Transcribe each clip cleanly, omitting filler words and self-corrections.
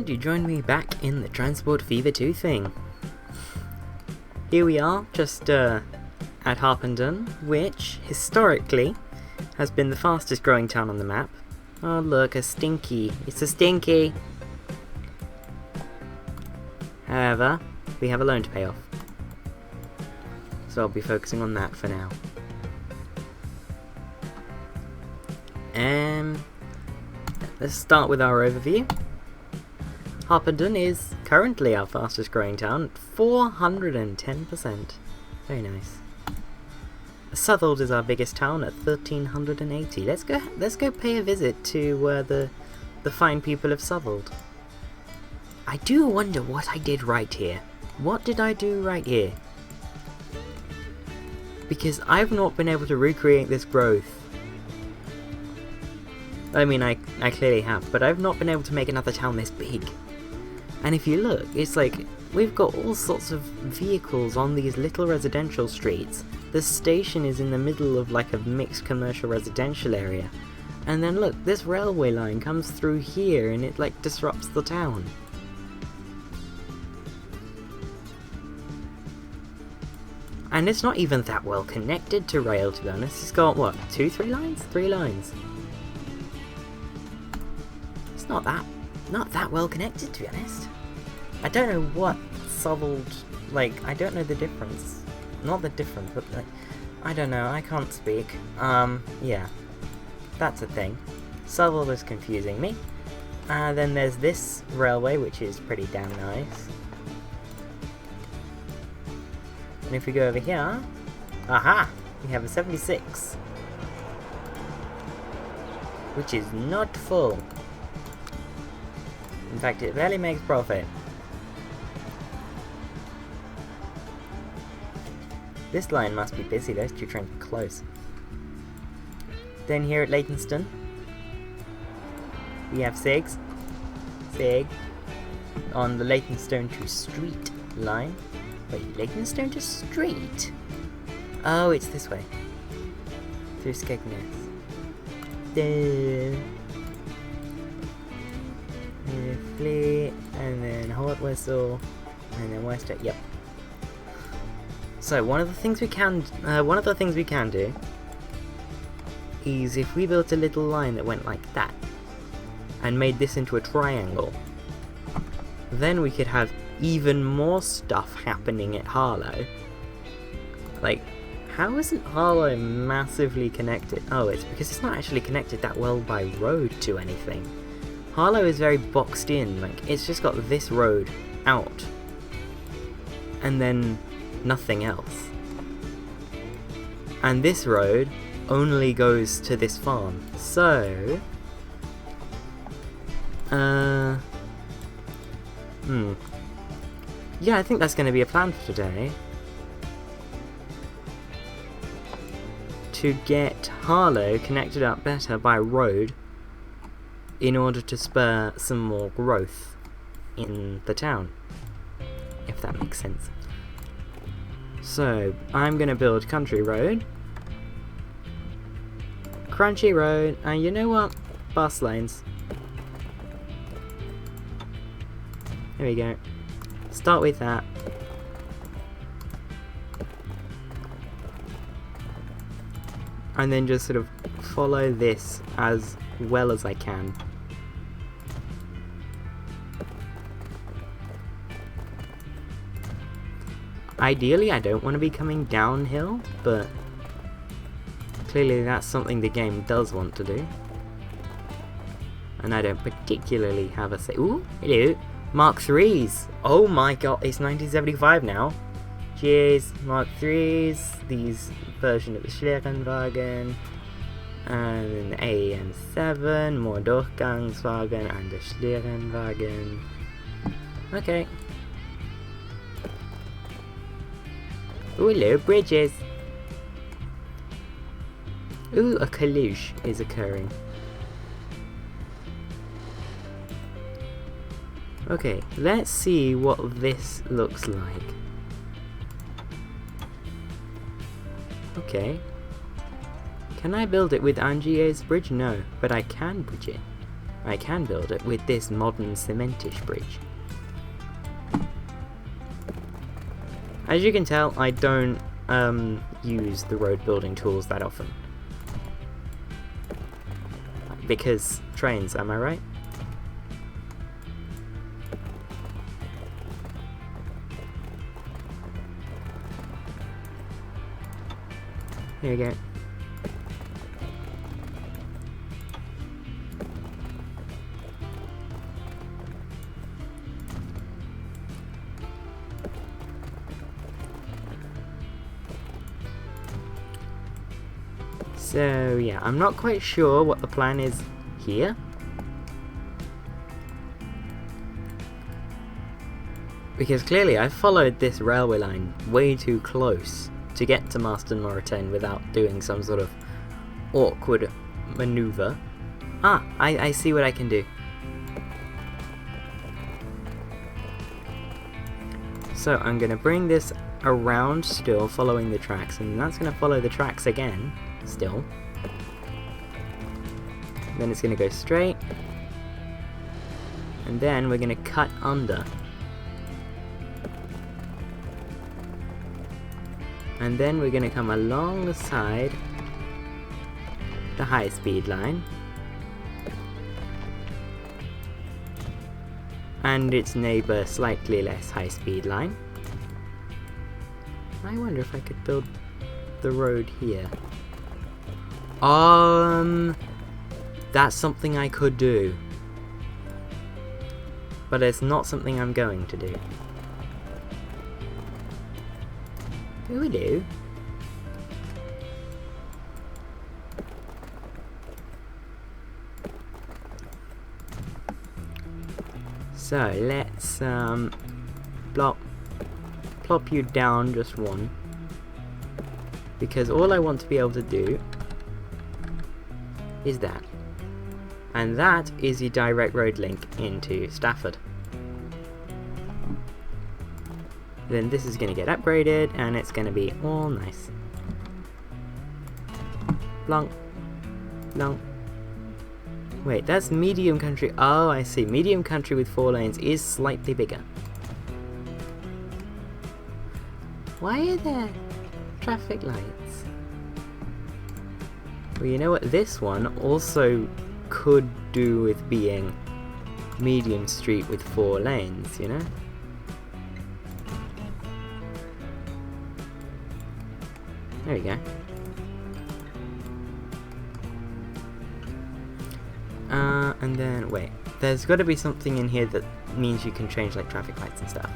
and you join me back in the Transport Fever 2 thing. Here we are, just at Harpenden, which, historically, has been the fastest growing town on the map. Oh look, a stinky. It's a stinky! However, we have a loan to pay off. So I'll be focusing on that for now. Let's start with our overview. Harpenden is currently our fastest growing town, 410%. Very nice. Southwold is our biggest town at 1380. Let's go pay a visit to the fine people of Southwold. I do wonder what I did right here. What did I do right here? Because I've not been able to recreate this growth. I mean, I clearly have, but I've not been able to make another town this big. And if you look, it's like, we've got all sorts of vehicles on these little residential streets. The station is in the middle of like a mixed commercial residential area. And then look, this railway line comes through here and it like disrupts the town. And it's not even that well connected to rail, to be honest. It's got, what, 3 lines? 3 lines. It's not that well connected, to be honest. I don't know what Southwold, like, I don't know the difference. Not the difference, but, like, I don't know, I can't speak. Yeah. That's a thing. Southwold is confusing me. Then there's this railway, which is pretty damn nice. And if we go over here, aha! We have a 76. Which is not full. In fact, it barely makes profit. This line must be busy, those two trains are close. Then here at Leytonstone, we have Sig on the Leytonstone to Street line. Wait, Leytonstone to Street? Oh, it's this way. Through Skegness. Fleet, and then Hot Whistle, and then Wester. Yep. So one of the things we can do is if we built a little line that went like that and made this into a triangle, then we could have even more stuff happening at Harlow. Like, how isn't Harlow massively connected? Oh, it's because it's not actually connected that well by road to anything. Harlow is very boxed in, like, it's just got this road out, and then nothing else. And this road only goes to this farm, so... Yeah, I think that's going to be a plan for today. To get Harlow connected up better by road, in order to spur some more growth in the town, if that makes sense. So, I'm going to build Country Road, Crunchy Road, and you know what? Bus lanes. There we go. Start with that. And then just sort of follow this as well as I can. Ideally, I don't want to be coming downhill, but clearly that's something the game does want to do. And I don't particularly have a say. Ooh, hello. Mark 3s. Oh my god, it's 1975 now. Cheers, Mark 3s. These version of the Schlierenwagen. And then AM7, more Durchgangswagen and the Schlierenwagen. Okay. Ooh, hello, bridges. Ooh, a collision is occurring. Okay, let's see what this looks like. Okay. Can I build it with Angier's bridge? No, but I can bridge it. I can build it with this modern cementish bridge. As you can tell, I don't use the road building tools that often. Because trains, am I right? Here we go. So yeah, I'm not quite sure what the plan is here. Because clearly I followed this railway line way too close to get to Marston Moreton without doing some sort of awkward maneuver. Ah, I see what I can do. So I'm going to bring this around still, following the tracks, and that's going to follow the tracks again, still. Then it's going to go straight, and then we're going to cut under. And then we're going to come alongside the high-speed line and its neighbour, slightly less high-speed line. I wonder if I could build the road here. That's something I could do, but it's not something I'm going to do. Hello. So let's plop you down just one, because all I want to be able to do is that, and that is your direct road link into Stafford. Then this is going to get upgraded, and it's going to be all nice. Blonk. Blonk. Wait, that's medium country. Oh, I see. Medium country with 4 lanes is slightly bigger. Why are there traffic lights? Well, you know what? This one also could do with being medium street with 4 lanes, you know? There we go. And then, wait. There's got to be something in here that means you can change, like, traffic lights and stuff.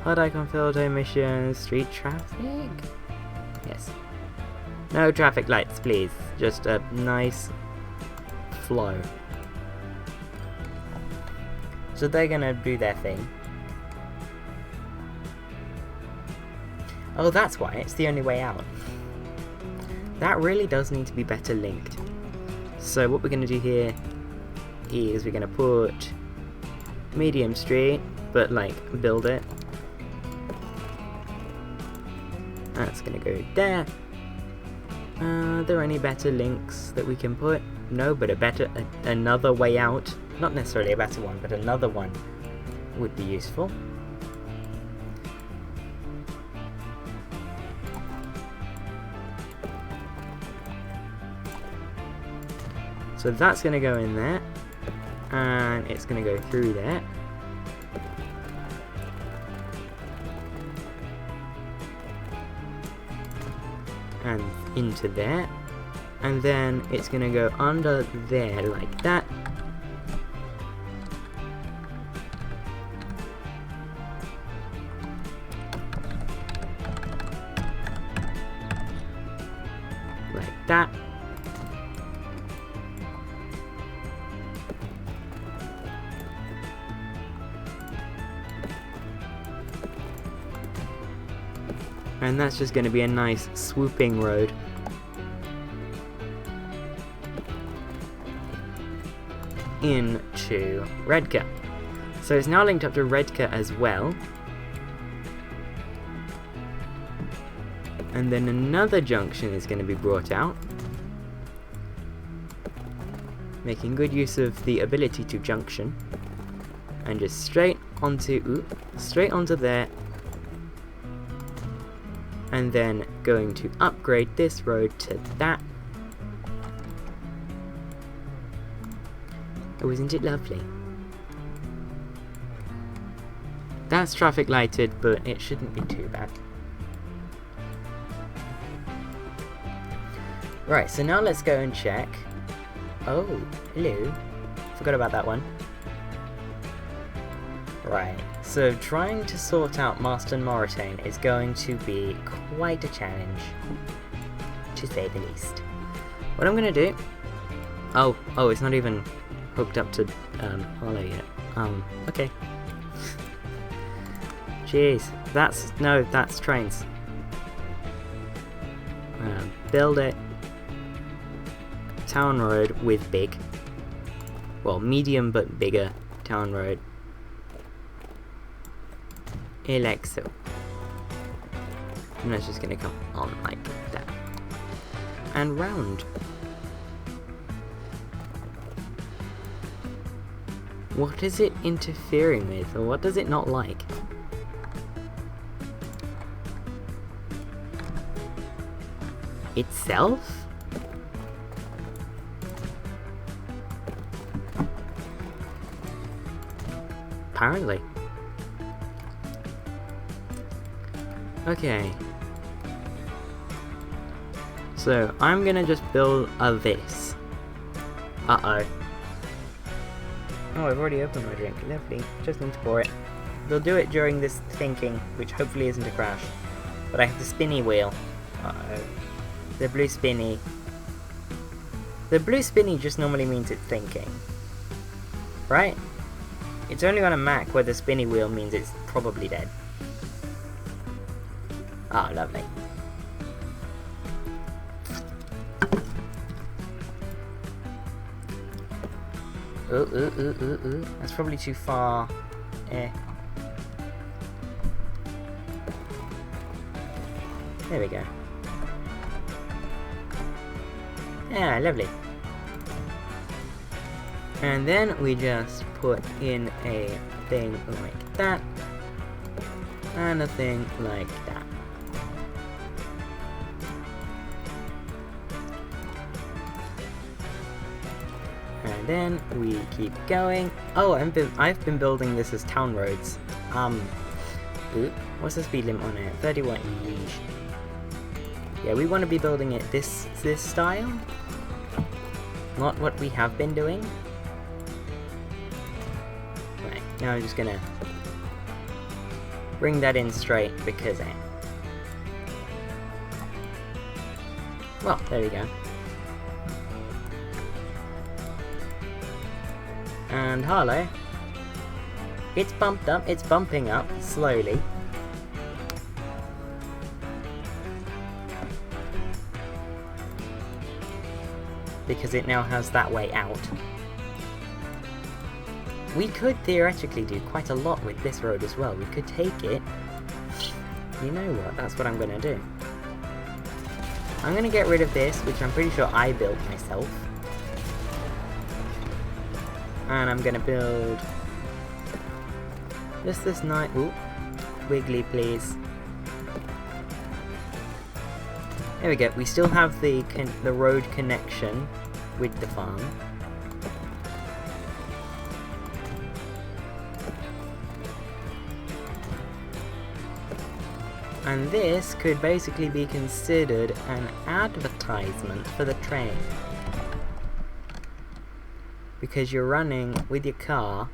Hot icon filter, emissions, street traffic? Yes. No traffic lights, please. Just a nice flow. So they're gonna do their thing. Oh, that's why. It's the only way out. That really does need to be better linked. So what we're going to do here is we're going to put medium street, but like build it. That's going to go there. Are there any better links that we can put? No, but another way out. Not necessarily a better one, but another one would be useful. So that's going to go in there, and it's going to go through there. And into there. And then it's going to go under there like that. Like that. And that's just going to be a nice swooping road. Into Redcar. So it's now linked up to Redcar as well. And then another junction is going to be brought out. Making good use of the ability to junction. And just straight onto there. And then going to upgrade this road to that. Oh, isn't it lovely? That's traffic lighted, but it shouldn't be too bad. Right, so now let's go and check. Oh, hello. Forgot about that one. Right, so trying to sort out Marston Moraine is going to be quite a challenge, to say the least. What I'm going to do... Oh, it's not even hooked up to Harlow yet. Okay. Jeez, that's trains. Build it. Town road with big. Well, medium but bigger town road. Like so. And that's just gonna come on like that. And round. What is it interfering with, or what does it not like? Itself? Apparently. Okay. So, I'm gonna just build a this. Uh-oh. Oh, I've already opened my drink. Lovely. Just need to pour it. We'll do it during this thinking, which hopefully isn't a crash. But I have the spinny wheel. Uh-oh. The blue spinny. The blue spinny just normally means it's thinking. Right? It's only on a Mac where the spinny wheel means it's probably dead. Ah, lovely. Ooh. That's probably too far. Eh. There we go. Yeah, lovely. And then we just put in a thing like that. And a thing like that. And then we keep going. Oh, I've been building this as town roads. Ooh, what's the speed limit on it? 31. Yeah, we want to be building it this style. Not what we have been doing. Right, now I'm just gonna bring that in straight because well, there we go. And Harlow, it's bumped up, it's bumping up slowly. Because it now has that way out. We could theoretically do quite a lot with this road as well. We could take it. You know what? That's what I'm gonna do. I'm gonna get rid of this, which I'm pretty sure I built myself. And I'm gonna build just this nice. Ooh, wiggly, please. There we go. We still have the road connection with the farm. And this could basically be considered an advertisement for the train. Because you're running with your car.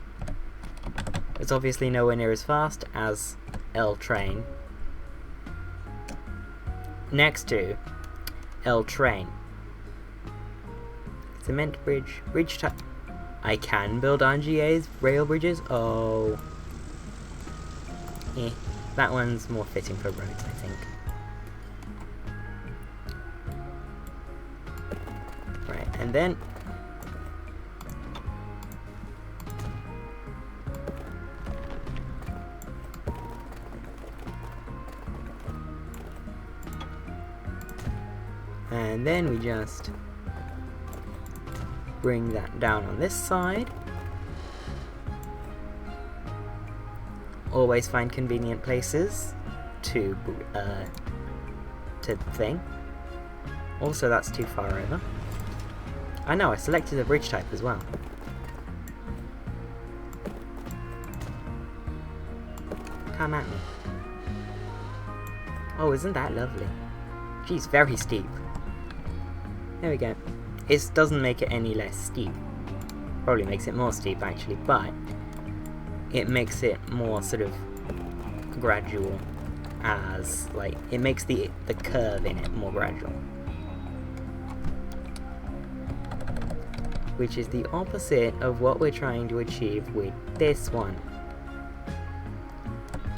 It's obviously nowhere near as fast as L train. Next to L train. Cement bridge. Bridge type. I can build RGA's rail bridges. Oh. Eh. That one's more fitting for roads, I think. Right, and then we just bring that down on this side. Always find convenient places to thing. Also, that's too far over. I know, I selected the bridge type as well. Come at me. Oh, isn't that lovely? Geez, very steep. There we go. It doesn't make it any less steep. Probably makes it more steep, actually, but it makes it more sort of gradual, as, like, it makes the curve in it more gradual. Which is the opposite of what we're trying to achieve with this one.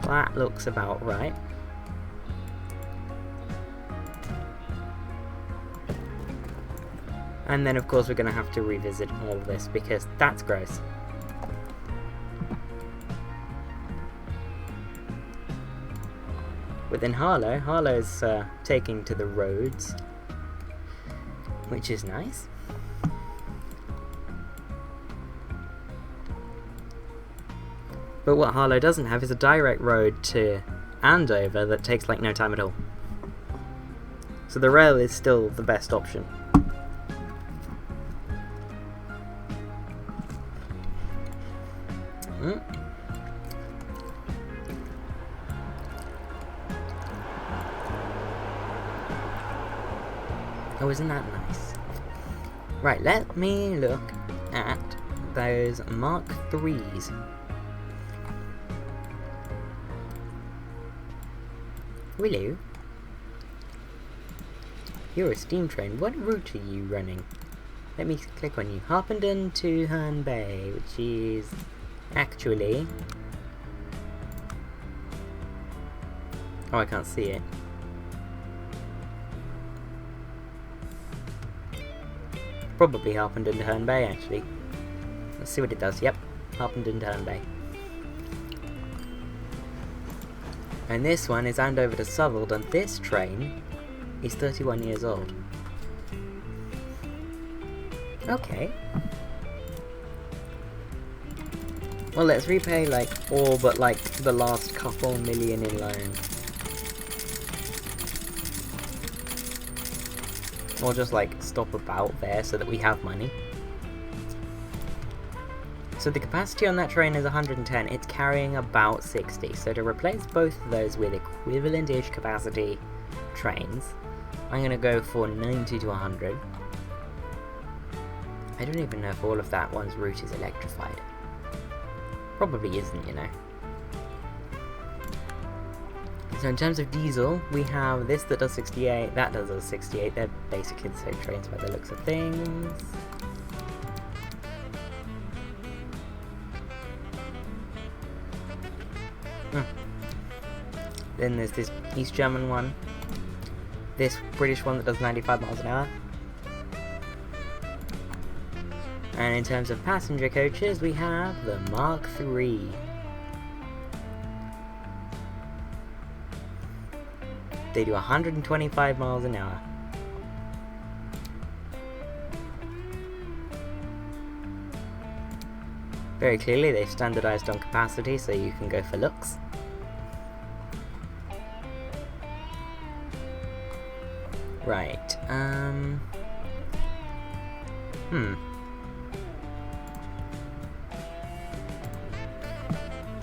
That looks about right. And then of course we're going to have to revisit all of this because that's gross. Within Harlow's taking to the roads, which is nice. But what Harlow doesn't have is a direct road to Andover that takes like no time at all. So the rail is still the best option. Oh, isn't that nice? Right, let me look at those Mark IIIs. Hello. You're a steam train. What route are you running? Let me click on you. Harpenden to Herne Bay, which is actually... Oh, I can't see it. Probably Harpenden to Herne Bay, actually. Let's see what it does. Yep, Harpenden to Herne Bay. And this one is Andover to Southwold, and this train is 31 years old. Okay. Well, let's repay, like, all but, like, the last couple million in loan. Or just, like, stop about there so that we have money. So the capacity on that train is 110, it's carrying about 60, so to replace both of those with equivalent-ish capacity trains, I'm going to go for 90 to 100. I don't even know if all of that one's route is electrified. Probably isn't, you know. So in terms of diesel, we have this that does 68, that does 68, they're basically the same trains by the looks of things. Then there's this East German one, this British one that does 95 miles an hour. And in terms of passenger coaches, we have the Mark III. They do 125 miles an hour. Very clearly they've standardized on capacity, so you can go for looks. Right,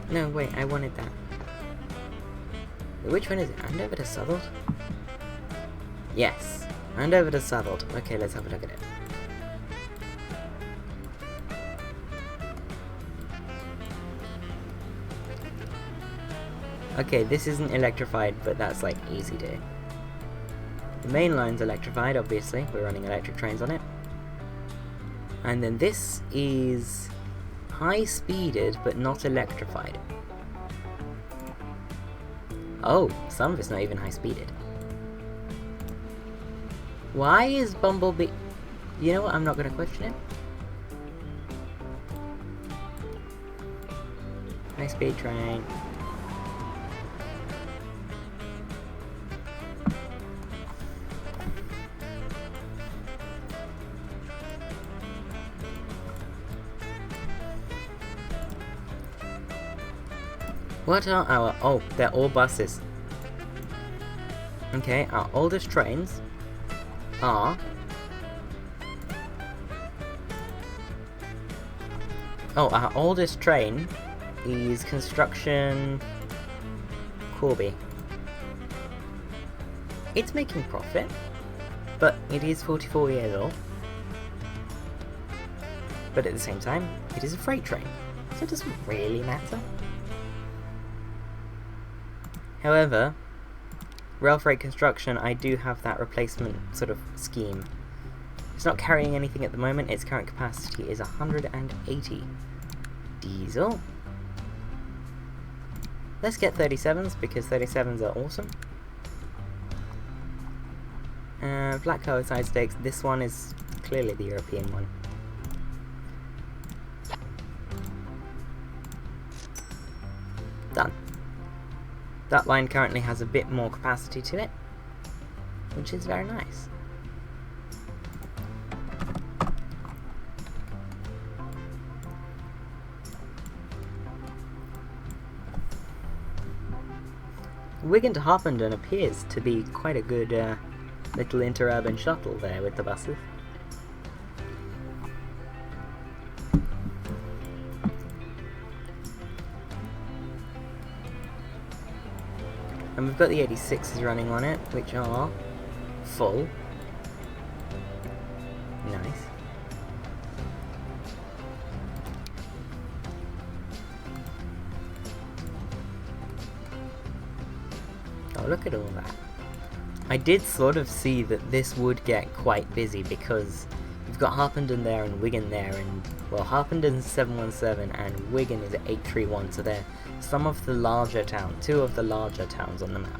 No, wait, I wanted that. Which one is it? Andover to Southwold? Yes, Andover to Southwold. Okay, let's have a look at it. Okay, this isn't electrified, but that's like easy to. The main line's electrified, obviously. We're running electric trains on it. And then this is high-speeded, but not electrified. Oh, some of it's not even high-speeded. Why is Bumblebee... You know what, I'm not going to question it. High-speed train. What are our... oh, they're all buses. Okay, our oldest trains are... oh, our oldest train is Construction Corby. It's making profit, but it is 44 years old. But at the same time, it is a freight train, so it doesn't really matter. However, rail freight construction, I do have that replacement sort of scheme. It's not carrying anything at the moment, its current capacity is 180. Diesel. Let's get 37s, because 37s are awesome. Black colour side stakes, this one is clearly the European one. Done. That line currently has a bit more capacity to it, which is very nice. Wigan to Harpenden appears to be quite a good little interurban shuttle there with the buses. And we've got the 86s running on it, which are full. Nice. Oh, look at all that. I did sort of see that this would get quite busy because you've got Harpenden there and Wigan there, and well, Harpenden's 717 and Wigan is 831, so they're some of the larger towns, two of the larger towns on the map.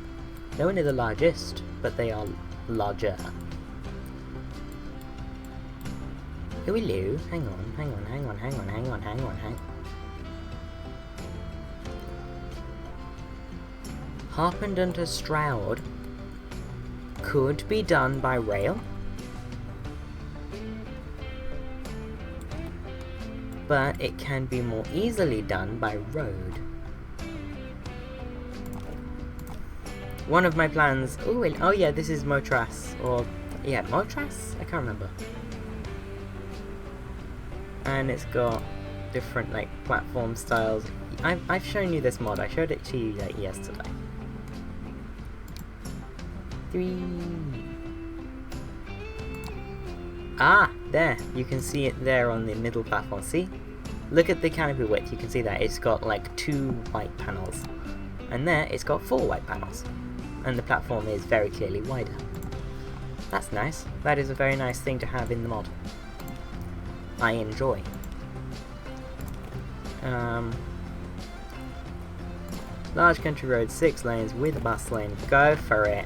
No one is the largest, but they are larger. Oh, hello. Hang on. Harpenden to Stroud could be done by rail, but it can be more easily done by road. One of my plans... oh yeah, this is Motras, or... yeah, Motras? I can't remember. And it's got different, like, platform styles. I've shown you this mod, I showed it to you, like, yesterday. 3... ah! There! You can see it there on the middle platform, see? Look at the canopy width, you can see that. It's got, like, 2 white panels. And there, it's got 4 white panels. And the platform is very clearly wider. That's nice. That is a very nice thing to have in the mod. I enjoy. Large country road, 6 lanes with a bus lane. Go for it.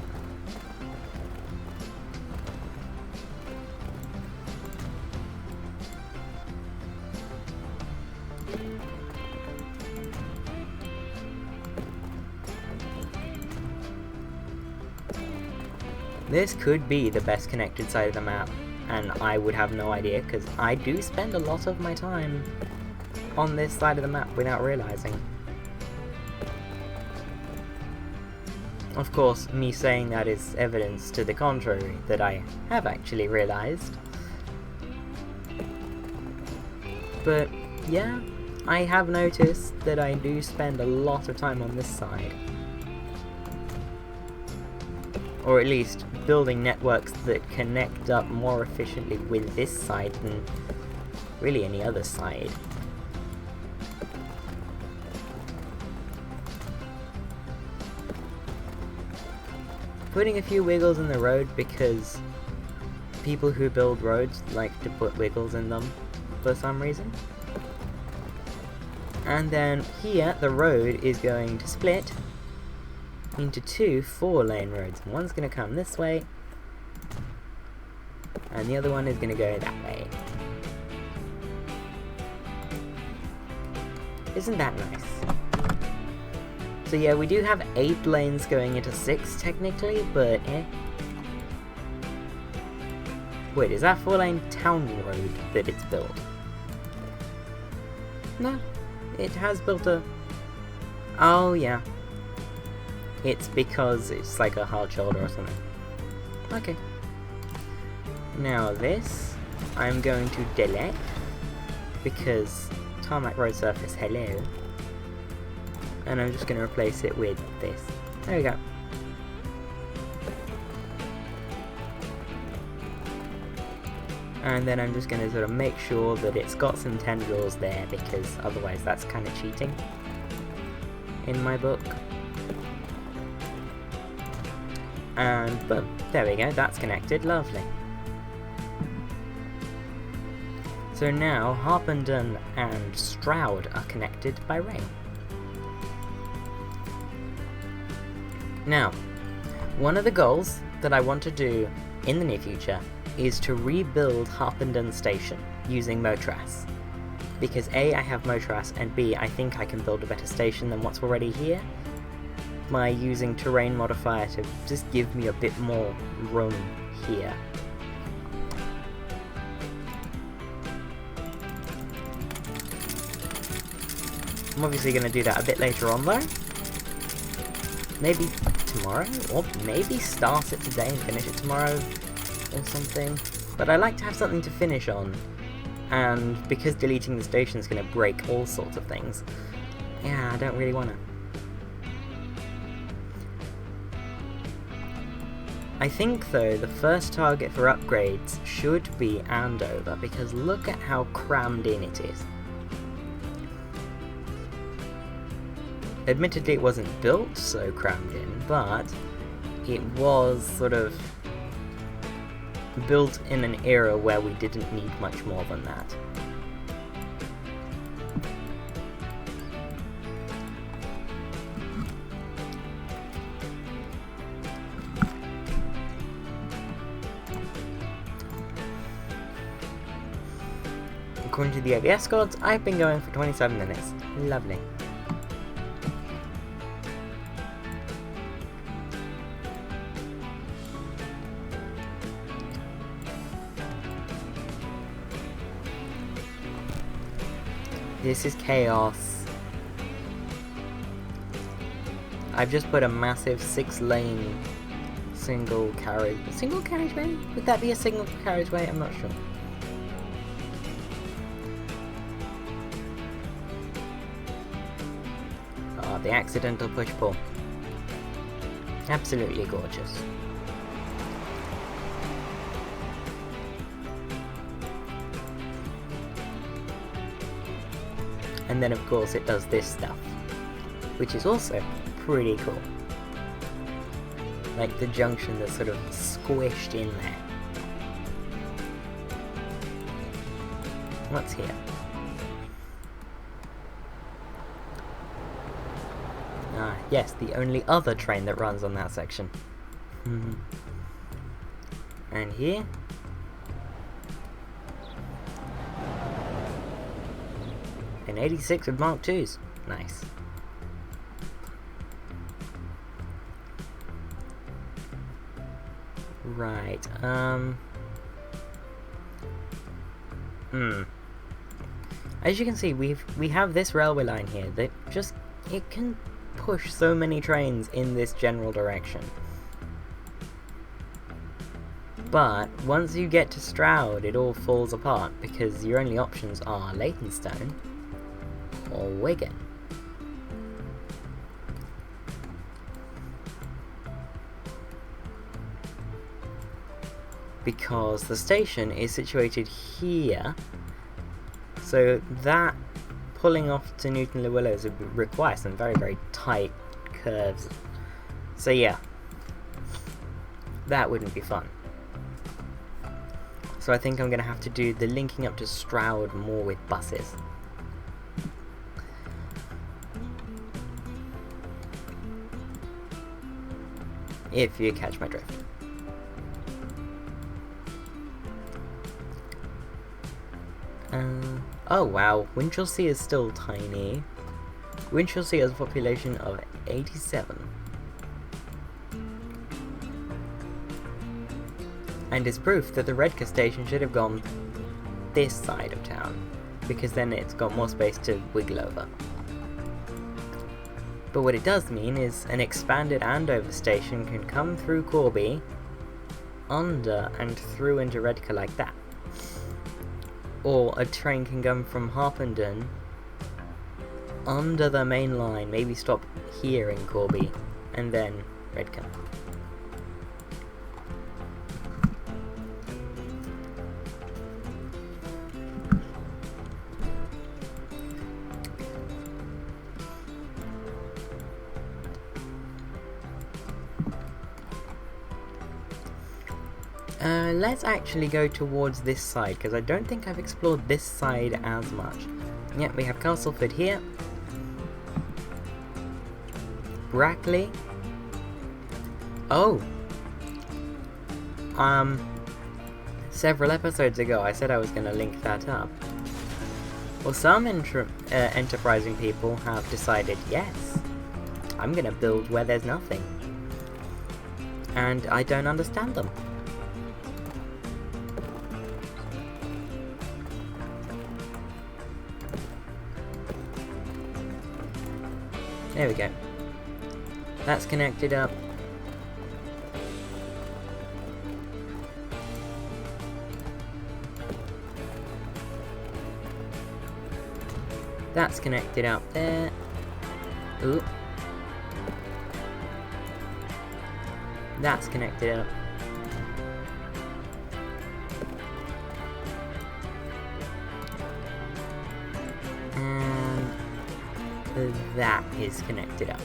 This could be the best connected side of the map, and I would have no idea, because I do spend a lot of my time on this side of the map without realising. Of course, me saying that is evidence to the contrary, that I have actually realised. But yeah, I have noticed that I do spend a lot of time on this side. Or at least building networks that connect up more efficiently with this side than really any other side. Putting a few wiggles in the road because people who build roads like to put wiggles in them for some reason. And then here the road is going to split into 2 4-lane roads. One's going to come this way, and the other one is going to go that way. Isn't that nice? So yeah, we do have 8 lanes going into 6 technically, but eh. Wait, is that 4-lane town road that it's built? No, it has built a... Oh, yeah. It's because it's like a hard shoulder or something. Okay. Now this, I'm going to delete, because tarmac road surface, hello. And I'm just going to replace it with this. There we go. And then I'm just going to sort of make sure that it's got some tendrils there, because otherwise that's kind of cheating in my book. And boom, there we go, that's connected, lovely. So now Harpenden and Stroud are connected by rail. Now, one of the goals that I want to do in the near future is to rebuild Harpenden Station using Motras. Because A, I have Motras, and B, I think I can build a better station than what's already here by using terrain modifier to just give me a bit more room here. I'm obviously going to do that a bit later on though. Maybe tomorrow, or maybe start it today and finish it tomorrow or something. But I like to have something to finish on, and because deleting the station is going to break all sorts of things, yeah, I don't really want to. I think though the first target for upgrades should be Andover, because look at how crammed in it is. Admittedly it wasn't built so crammed in, but it was sort of built in an era where we didn't need much more than that. According to the OBS gods, I've been going for 27 minutes. Lovely. This is chaos. I've just put a massive 6-lane single carriageway? Would that be a single carriageway? I'm not sure. Ah, the accidental push-pull. Absolutely gorgeous. And then of course it does this stuff, which is also pretty cool. Like the junction that's sort of squished in there. What's here? Ah, yes, the only other train that runs on that section. And here? An 86 with Mark IIs. Nice. Right, As you can see, we have this railway line here that just, it can push so many trains in this general direction. But once you get to Stroud, it all falls apart, because your only options are Leytonstone or Wigan. Because the station is situated here, so that pulling off to Newton Le Willows would require some very, very tight curves. So yeah, that wouldn't be fun. So I think I'm going to have to do the linking up to Stroud more with buses. If you catch my drift. Oh wow, Winchelsea is still tiny. Winchelsea has a population of 87. And is proof that the Redcar station should have gone this side of town, because then it's got more space to wiggle over. But what it does mean is an expanded Andover station can come through Corby, under and through into Redcar like that. Or a train can come from Harpenden under the main line, maybe stop here in Corby, and then Redcar. Let's actually go towards this side, because I don't think I've explored this side as much. Yep, we have Castleford here. Brackley. Oh! Several episodes ago I said I was going to link that up. Well, some enterprising people have decided, yes, I'm going to build where there's nothing. And I don't understand them. There we go. That's connected up. That's connected up there. Ooh. That's connected up. That is connected up.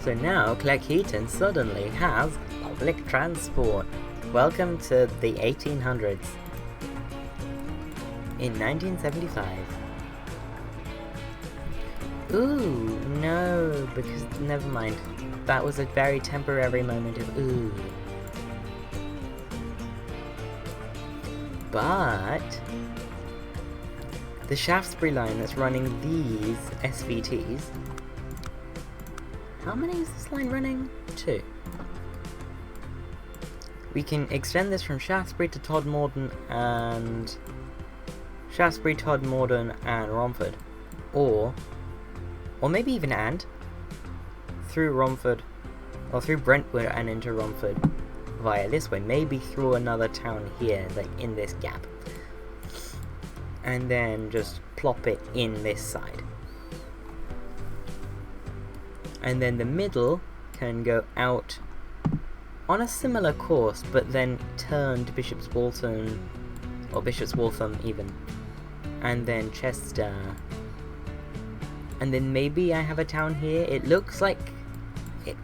So now Cleckheaton suddenly has public transport. Welcome to the 1800s. In 1975. Ooh, no, because never mind. That was a very temporary moment of ooh. But the Shaftesbury Line that's running these SVTs. How many is this line running? 2. We can extend this from Shaftesbury to Todmorden and Shaftesbury, Todmorden and Romford. Or maybe even through Romford, or through Brentwood and into Romford via this way. Maybe through another town here, like in this gap. And then just plop it in this side. And then the middle can go out on a similar course, but then turn to Bishop's Waltham, or Bishop's Waltham even, and then Chester. And then maybe I have a town here. It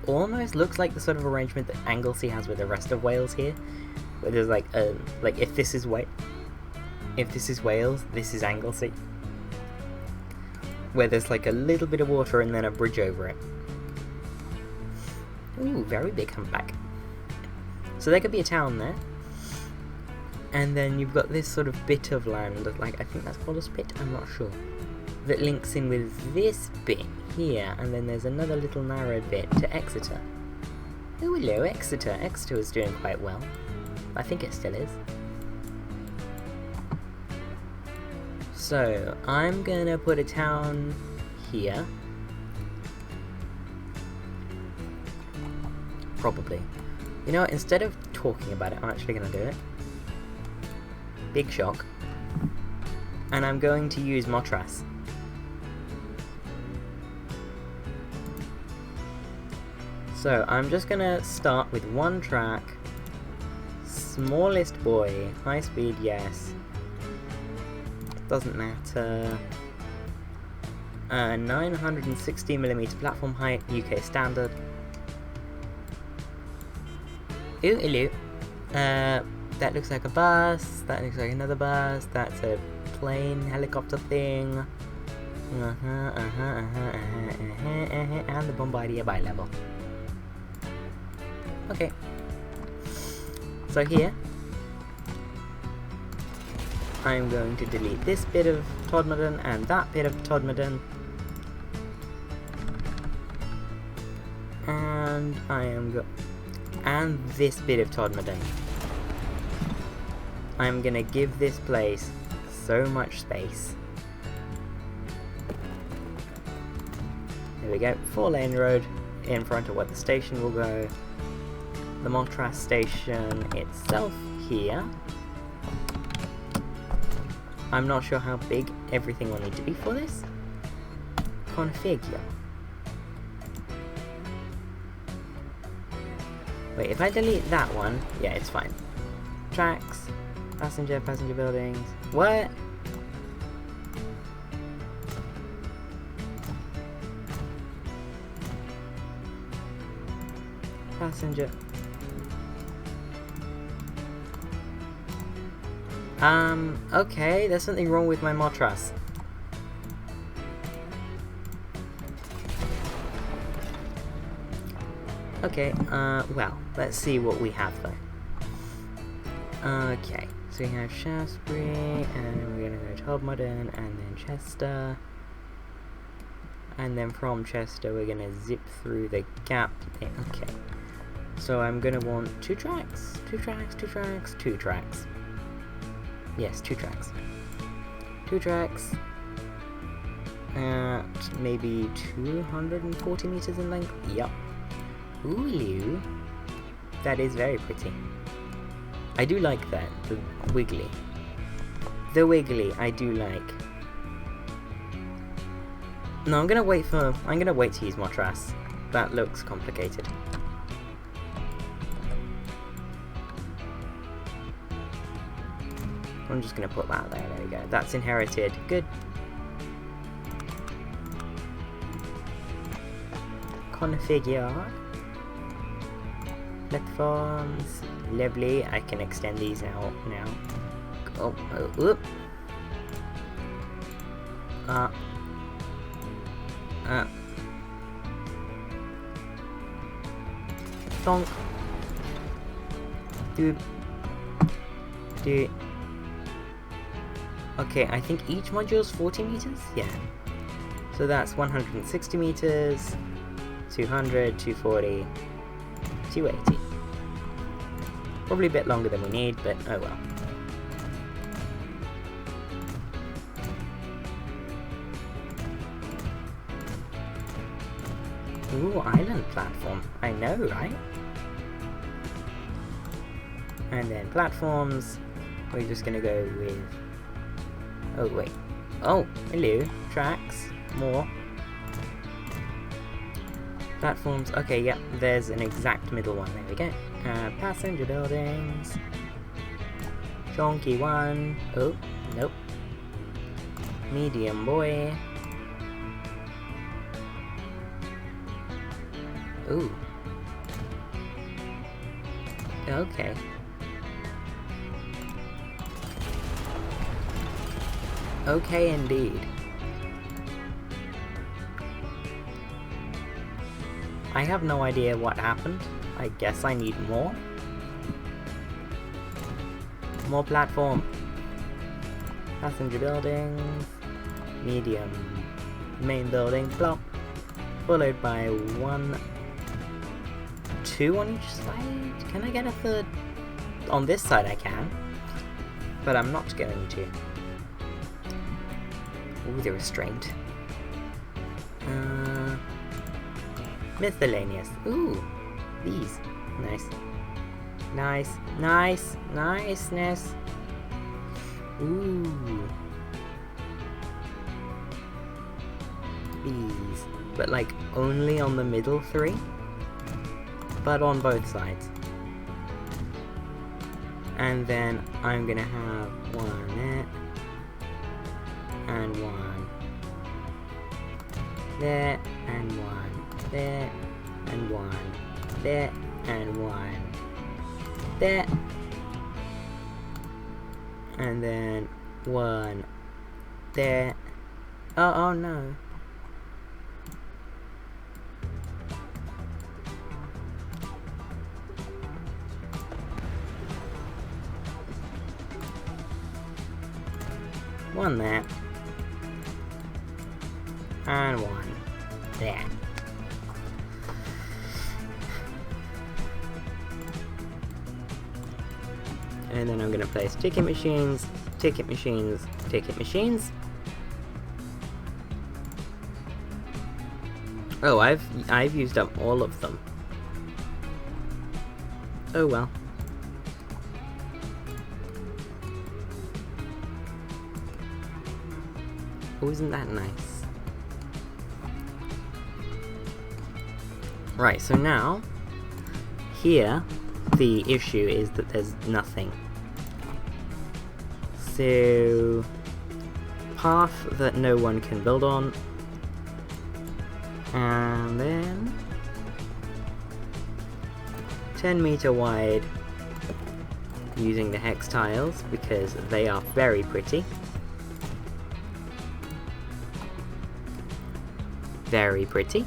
almost looks like the sort of arrangement that Anglesey has with the rest of Wales here, where there's like if this is Wales, this is Anglesey. Where there's like a little bit of water and then a bridge over it. Ooh, very big humpback. So there could be a town there. And then you've got this sort of bit of land, like I think that's called a spit, I'm not sure, that links in with this bit here, and then there's another little narrow bit to Exeter. Oh, hello, Exeter. Exeter was doing quite well. I think it still is. So, I'm gonna put a town here. Probably. You know what, instead of talking about it, I'm actually gonna do it. Big shock. And I'm going to use Motras. So, I'm just gonna start with one track. Smallest boy. High speed, yes. Doesn't matter. 960mm platform height, UK standard. Ooh, hello. That looks like a bus. That looks like another bus. That's a plane, helicopter thing. And the Bombardier bi-level. Okay. So here, I'm going to delete this bit of Todmorden and that bit of Todmorden. And and this bit of Todmorden. I'm gonna give this place so much space. There we go, 4-lane road in front of where the station will go. The Maltras station itself here. I'm not sure how big everything will need to be for this. Configure. Wait, if I delete that one, yeah, it's fine. Tracks, passenger buildings. What? Passenger. Okay, there's something wrong with my Maltras. Okay, well, let's see what we have though. Okay, so we have Shaftesbury, and we're gonna go to Harpenden, and then Chester. And then from Chester, we're gonna zip through the gap. Okay, so I'm gonna want 2 tracks, 2 tracks, 2 tracks, 2 tracks. Yes, 2 tracks. 2 tracks. At maybe 240 meters in length. Yup. Ooh, that is very pretty. I do like that, the wiggly. The wiggly, I do like. No, I'm gonna wait to use Maltras. That looks complicated. I'm just gonna put that there, there we go. That's inherited, good. Configure. Platforms, lovely. I can extend these out now. Oh, whoop. Donk. Doop. Do. Okay, I think each module is 40 meters? Yeah. So that's 160 meters, 200, 240, 280. Probably a bit longer than we need, but oh well. Ooh, island platform. I know, right? And then platforms, we're just gonna go with... Oh, wait. Oh, hello. Tracks. More. Platforms. Okay, yeah, there's an exact middle one. There we go. Passenger buildings. Chonky one. Oh, nope. Medium boy. Ooh. Okay. Okay, indeed. I have no idea what happened. I guess I need more. More platform. Passenger buildings. Medium. Main building. Plop. Followed by 1, 2 on each side. Can I get a third? On this side I can. But I'm not going to. Ooh, the restraint. Miscellaneous. Ooh, these. Nice. Nice. Nice. Niceness. Ooh. These. But like only on the middle 3. But on both sides. And then I'm gonna have 1 there. And 1 there, and 1 there, and 1 there, and 1 there, and then 1 there. Oh no. One there. And 1 there. And then I'm going to place ticket machines, ticket machines, ticket machines. Oh, I've used up all of them. Oh well. Oh, isn't that nice? Right, so now, here, the issue is that there's nothing. So, path that no one can build on, and then 10-meter wide using the hex tiles because they are very pretty. Very pretty.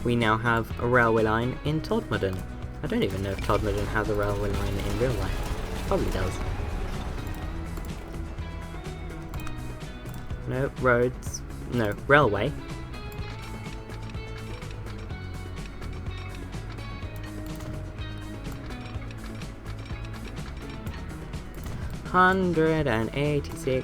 We now have a railway line in Todmorden. I don't even know if Todmorden has a railway line in real life. Probably does. No, roads. No, railway. $186.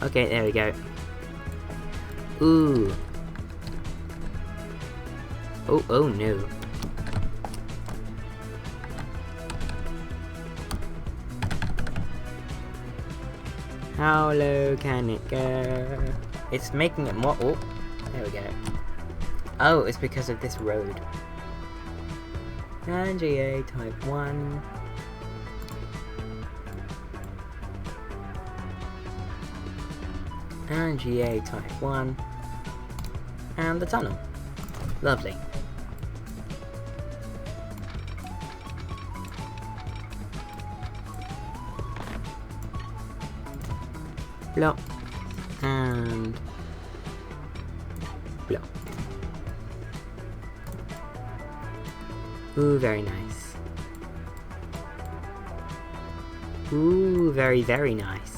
Okay, there we go. Ooh. Oh no. How low can it go? It's making it more. Oh, there we go. Oh, it's because of this road. NGA type 1. NGA type 1. And the tunnel. Lovely. Block. And block. Ooh, very nice. Ooh, very, very nice.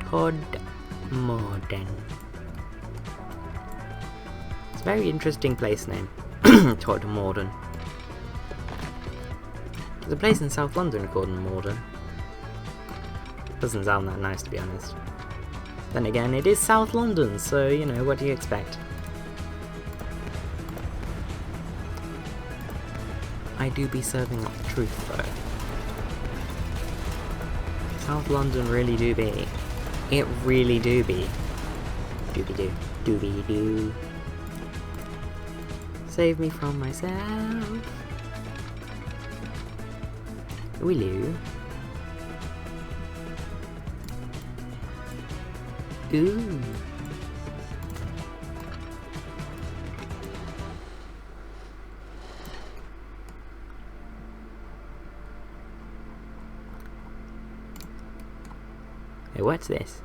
Todmorden. It's a very interesting place name. Todmorden. There's a place in South London called Morden. Doesn't sound that nice, to be honest. Then again, it is South London, so, you know, what do you expect? I do be serving up the truth, though. South London really do be. It really do be. Doobie-doo. Doobie-doo. Save me from myself. Willow. Ooh. Hey, what's this?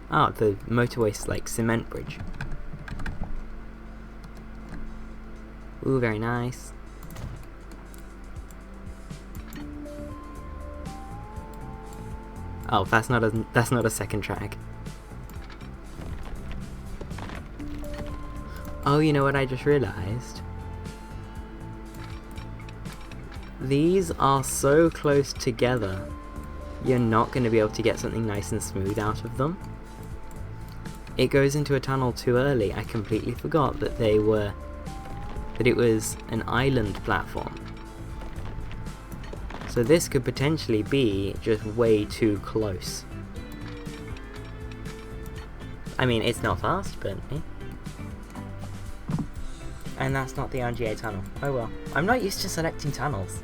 Oh, the motorway, like, cement bridge. Ooh, very nice. Oh, that's not a second track. Oh, you know what I just realized? These are so close together, you're not going to be able to get something nice and smooth out of them. It goes into a tunnel too early. I completely forgot that it was an island platform. So this could potentially be just way too close. I mean, it's not fast, but eh. And that's not the RGA tunnel. Oh well. I'm not used to selecting tunnels.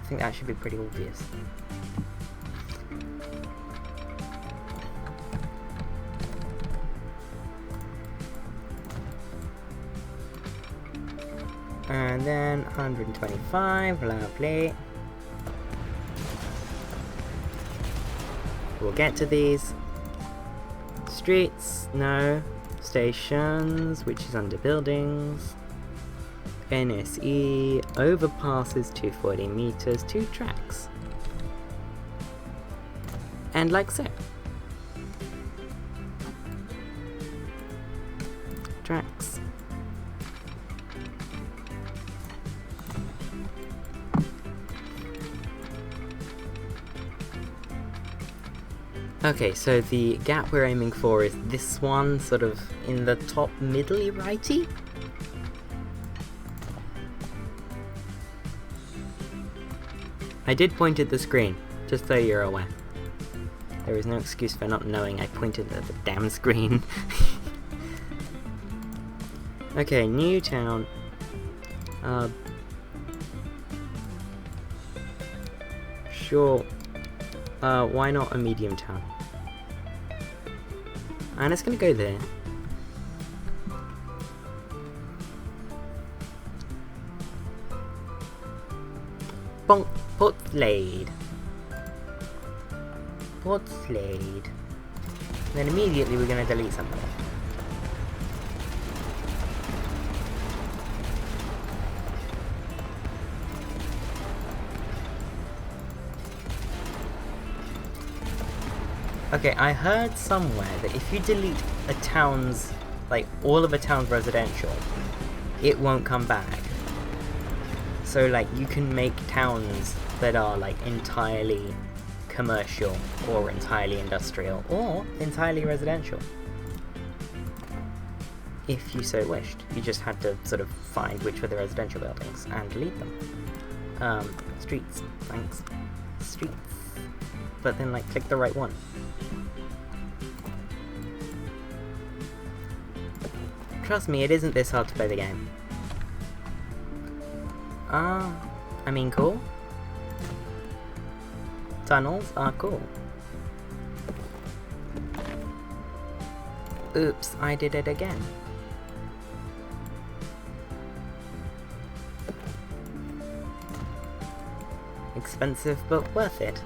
I think that should be pretty obvious. And then 125, lovely. We'll get to these. Streets, no. Stations, which is under buildings. NSE, overpasses 240 meters, 2 tracks. And like so. tracks. Okay, so the gap we're aiming for is this one, sort of in the top middle-y righty? I did point at the screen, just so you're aware. There is no excuse for not knowing I pointed at the damn screen. Okay, new town. Sure. Why not a medium town? And it's gonna go there. Bonk. Port Slade. Port Slade. Then immediately we're gonna delete something. Okay, I heard somewhere that if you delete a town's, like, all of a town's residential, it won't come back. So, like, you can make towns that are, like, entirely commercial, or entirely industrial, or entirely residential. If you so wished. You just had to sort of find which were the residential buildings and delete them. Streets, thanks. Streets. But then, like, click the right one. Trust me, it isn't this hard to play the game. I mean, cool. Tunnels are cool. Oops, I did it again. Expensive but worth it.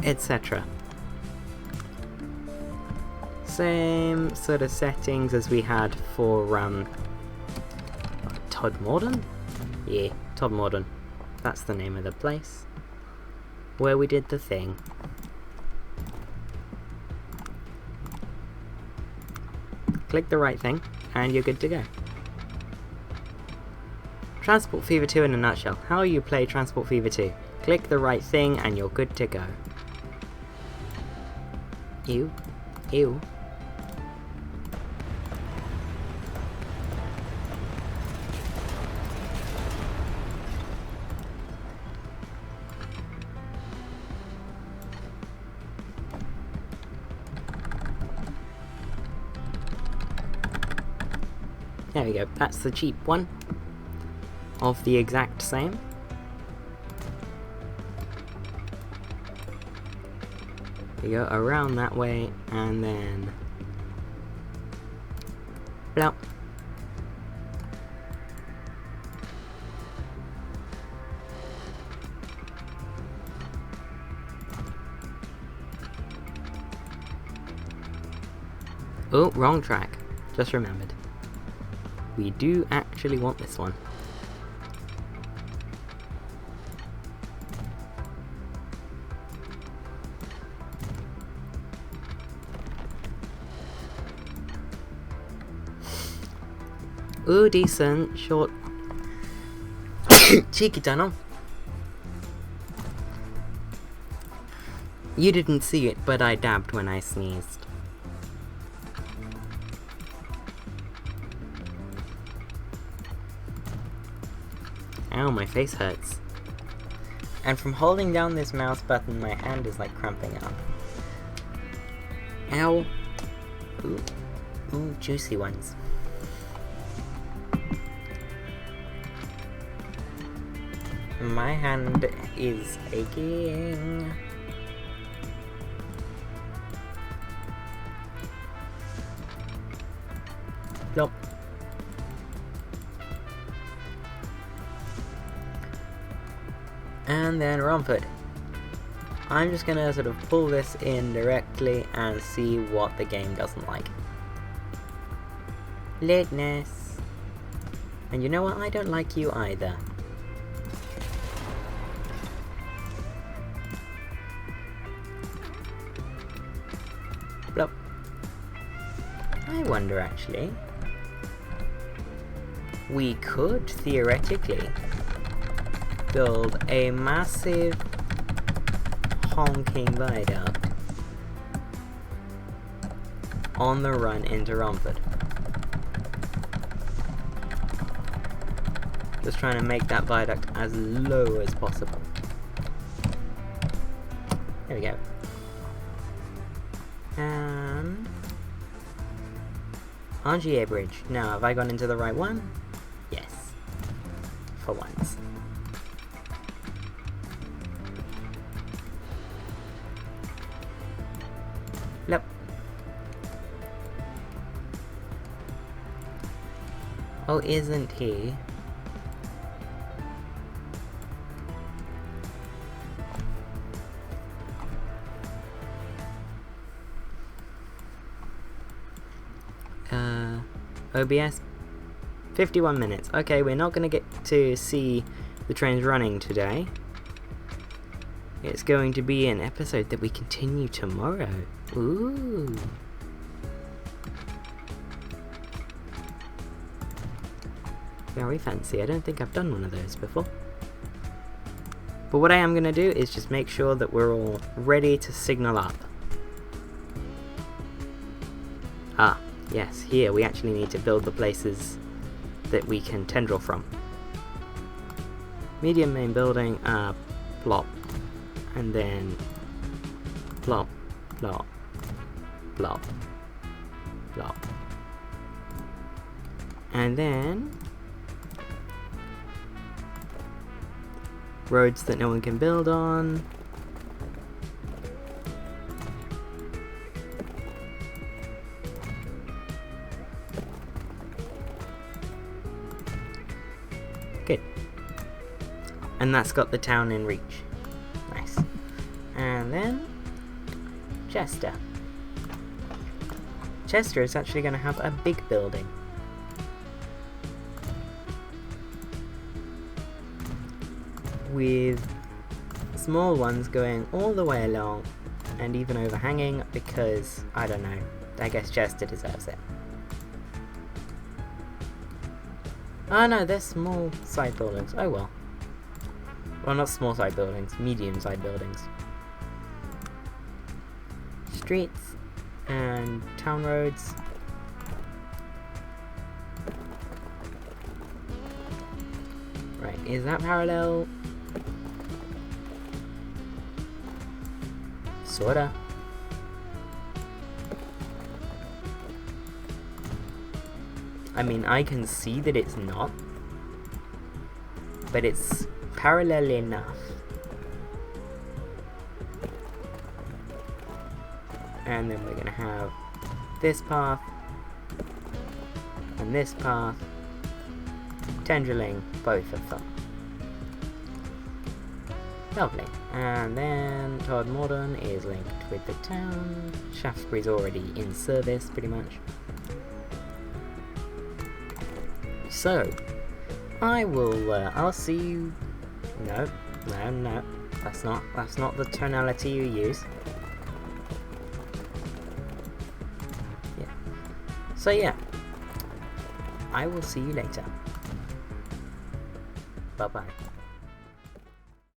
Etc. Same sort of settings as we had for Todmorden? Yeah, Todmorden. That's the name of the place where we did the thing. Click the right thing and you're good to go. Transport Fever 2 in a nutshell. How you play Transport Fever 2. Click the right thing and you're good to go. Ew. Ew. There we go, that's the cheap one of the exact same. We go around that way and then blop. Oh, wrong track. Just remembered. We do actually want this one. Ooh, decent, short, cheeky tunnel. You didn't see it, but I dabbed when I sneezed. Ow, my face hurts. And from holding down this mouse button, my hand is like cramping up. Ow. Ooh, ooh, juicy ones. My hand is aching. Nope. And then Romford. I'm just gonna sort of pull this in directly and see what the game doesn't like. Lateness. And you know what? I don't like you either. Blop. I wonder actually. We could theoretically build a massive honking viaduct on the run into Romford. Just trying to make that viaduct as low as possible. There we go. And RGA Bridge. Now, have I gone into the right one? Yes. For once. Yep. Oh, isn't he? OBS? 51 minutes. Okay, we're not going to get to see the trains running today. It's going to be an episode that we continue tomorrow. Ooh. Very fancy. I don't think I've done one of those before. But what I am going to do is just make sure that we're all ready to signal up. Ah. Yes, here we actually need to build the places that we can tendril from. Medium main building, plop. And then plop, plop, plop, plop. And then roads that no one can build on. Good. And that's got the town in reach. Nice. And then Chester. Chester is actually going to have a big building. With small ones going all the way along and even overhanging because, I don't know, I guess Chester deserves it. Oh no, they're small side buildings. Oh well. Well, not small side buildings, medium side buildings. Streets and town roads. Right, is that parallel? Sorta. I mean, I can see that it's not, but it's parallel enough. And then we're gonna have this path and this path tendriling both of them. Lovely. And then Todd Morden is linked with the town. Shaftesbury's already in service, pretty much. So, I will, I'll see you... No, that's not the tonality you use. Yeah. So yeah, I will see you later. Bye-bye.